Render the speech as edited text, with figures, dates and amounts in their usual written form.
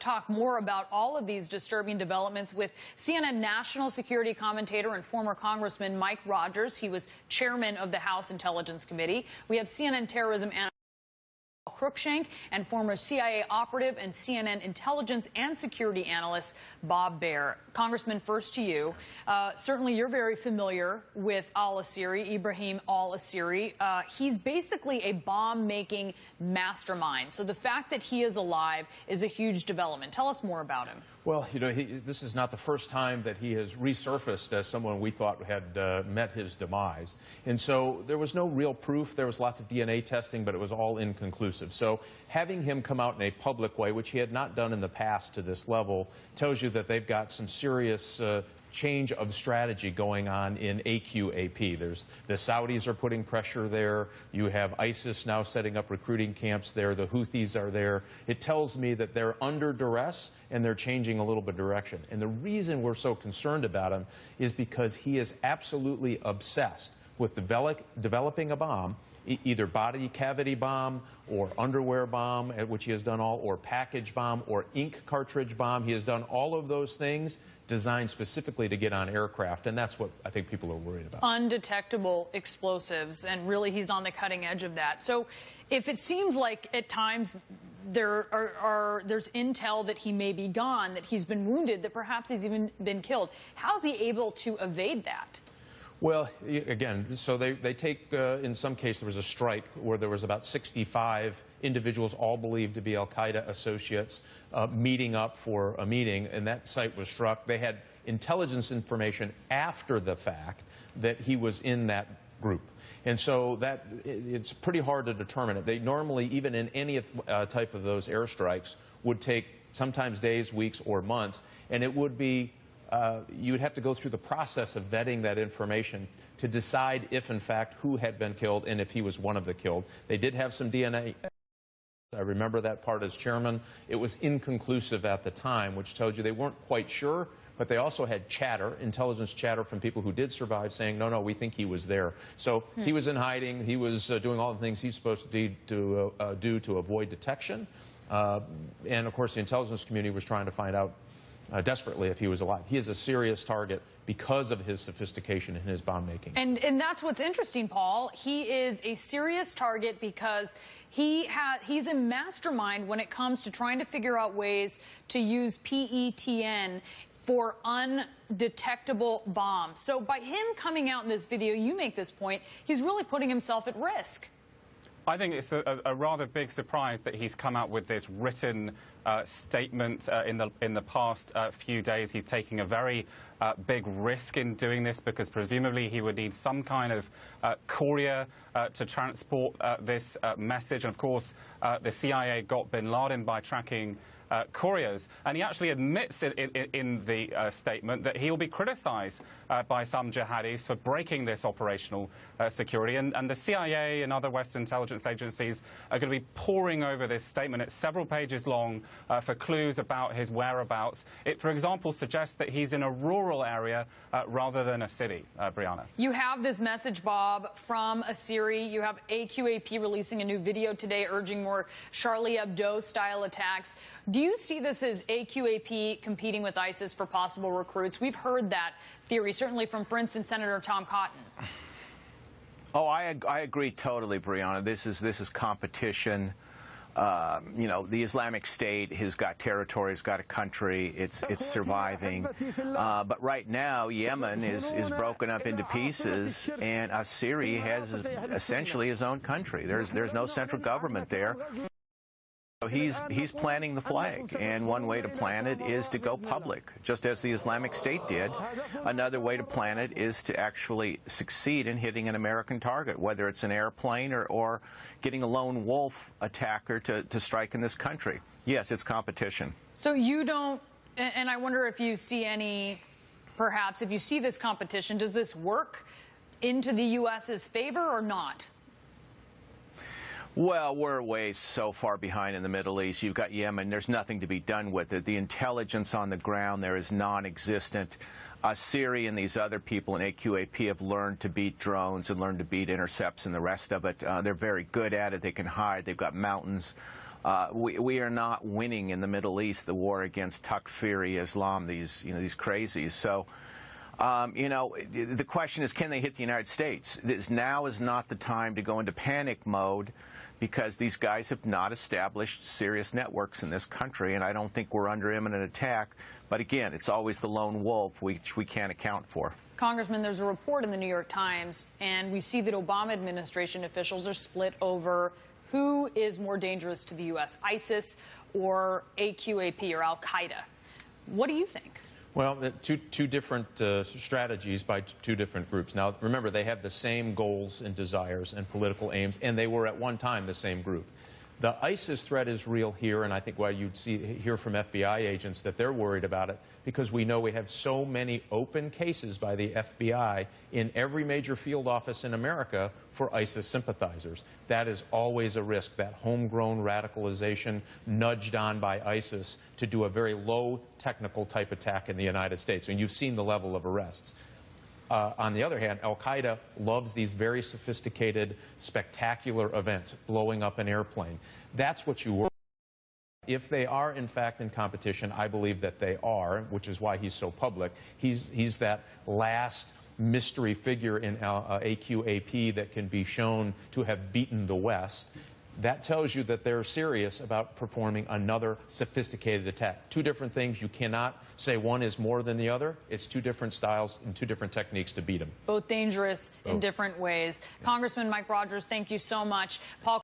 talk more about all of these disturbing developments with CNN national security commentator and former Congressman Mike Rogers. He was chairman of the House Intelligence Committee. We have CNN terrorism analyst Cruikshank and former CIA operative and CNN intelligence and security analyst Bob Baer. Congressman, first to you. Certainly you're very familiar with al-Asiri, Ibrahim al-Asiri. He's basically a bomb-making mastermind. So the fact that he is alive is a huge development. Tell us more about him. Well, you know, this is not the first time that he has resurfaced as someone we thought had met his demise. And so there was no real proof. There was lots of DNA testing, but it was all inconclusive. So having him come out in a public way, which he had not done in the past to this level, tells you that they've got some serious change of strategy going on in AQAP. The Saudis are putting pressure there. You have ISIS now setting up recruiting camps there. The Houthis are there. It tells me that they're under duress and they're changing a little bit of direction. And the reason we're so concerned about him is because he is absolutely obsessed with developing a bomb, either body cavity bomb or underwear bomb, which he has done all, or package bomb or ink cartridge bomb. He has done all of those things designed specifically to get on aircraft, and that's what I think people are worried about. Undetectable explosives, and really he's on the cutting edge of that. So if it seems like at times there's intel that he may be gone, that he's been wounded, that perhaps he's even been killed, how is he able to evade that? Well, again, so they take, in some cases, there was a strike where there was about 65 individuals, all believed to be al-Qaeda associates, meeting up for a meeting, and that site was struck. They had intelligence information after the fact that he was in that group. And so it's pretty hard to determine it. They normally, even in any type of those airstrikes, would take sometimes days, weeks, or months, and it would be you would have to go through the process of vetting that information to decide if, in fact, who had been killed and if he was one of the killed. They did have some DNA. I remember that part as chairman. It was inconclusive at the time, which tells you they weren't quite sure, but they also had chatter, intelligence chatter from people who did survive saying, no, we think he was there. So he was in hiding. He was doing all the things he's supposed to do to avoid detection. And, of course, the intelligence community was trying to find out desperately if he was alive. He is a serious target because of his sophistication in his bomb making. And that's what's interesting, Paul. He is a serious target because he's a mastermind when it comes to trying to figure out ways to use PETN for undetectable bombs. So by him coming out in this video, you make this point, he's really putting himself at risk. I think it's a rather big surprise that he's come out with this written statement in the past few days. He's taking a very big risk in doing this because presumably he would need some kind of courier to transport this message. And of course, the CIA got bin Laden by tracking couriers, and he actually admits in the statement that he will be criticized by some jihadis for breaking this operational security, and the CIA and other Western intelligence agencies are going to be poring over this statement. It's several pages long for clues about his whereabouts. It, for example, suggests that he's in a rural area rather than a city. Brianna. You have this message, Bob, from Asiri. You have AQAP releasing a new video today urging more Charlie Hebdo-style attacks. Do you see this as AQAP competing with ISIS for possible recruits? We've heard that theory, certainly from, for instance, Senator Tom Cotton. Oh, I agree totally, Brianna. This is competition. You know, the Islamic State has got territory, has got a country, it's surviving. But right now, Yemen is broken up into pieces, and Asiri has essentially his own country. There's no central government there. So he's planting the flag, and one way to plant it is to go public, just as the Islamic State did. Another way to plant it is to actually succeed in hitting an American target, whether it's an airplane or getting a lone wolf attacker to strike in this country. Yes, it's competition. So you don't, and I wonder if you see any, perhaps, if you see this competition, does this work into the U.S.'s favor or not? Well, we're way so far behind in the Middle East. You've got Yemen. There's nothing to be done with it. The intelligence on the ground there is non-existent. Asiri and these other people in AQAP have learned to beat drones and learned to beat intercepts and the rest of it. They're very good at it. They can hide. They've got mountains We are not winning in the Middle East the war against Takfiri Islam, these crazies. So, the question is, can they hit the United States? Now is not the time to go into panic mode, because these guys have not established serious networks in this country, and I don't think we're under imminent attack. But again, it's always the lone wolf, which we can't account for. Congressman, there's a report in the New York Times, and we see that Obama administration officials are split over who is more dangerous to the U.S., ISIS or AQAP or al-Qaeda. What do you think? Well, two different strategies by two different groups. Now, remember, they have the same goals and desires and political aims, and they were at one time the same group. The ISIS threat is real here, and I think why you'd hear from FBI agents that they're worried about it, because we know we have so many open cases by the FBI in every major field office in America for ISIS sympathizers. That is always a risk, that homegrown radicalization nudged on by ISIS to do a very low technical type attack in the United States. And you've seen the level of arrests. On the other hand, al-Qaeda loves these very sophisticated, spectacular events, blowing up an airplane. That's what you worry about. If they are, in fact, in competition, I believe that they are, which is why he's so public. He's that last mystery figure in AQAP that can be shown to have beaten the West. That tells you that they're serious about performing another sophisticated attack. Two different things. You cannot say one is more than the other. It's two different styles and two different techniques to beat them. Both dangerous in different ways. Congressman Mike Rogers, thank you so much. Paul